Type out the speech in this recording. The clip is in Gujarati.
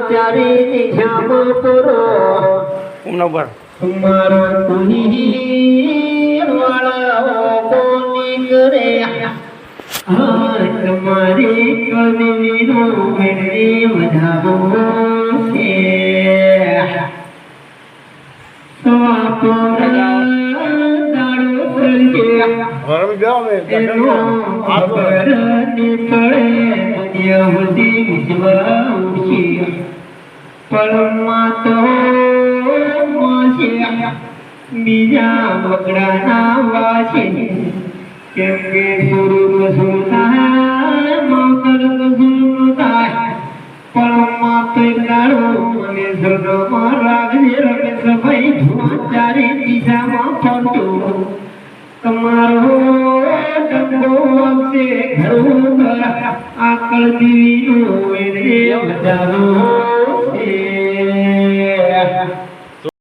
ચારી નિશામ પૂરો નંબર તમારો કુહી વાળા કોની કરે તમારી કદવીનો મેળવી વધાવો છે બીજા બગડાના વાસે કેમ કે સુરુ સુતા મકર સુરુ થાય પણ માતે દાડો અને સદમાં રાખજે રમે સભાઈ ચારે દિશામાં ફરતો તમારો ડંગો આવશે ઘરું ઘર આકળ દીવીનું એને બજાવો છે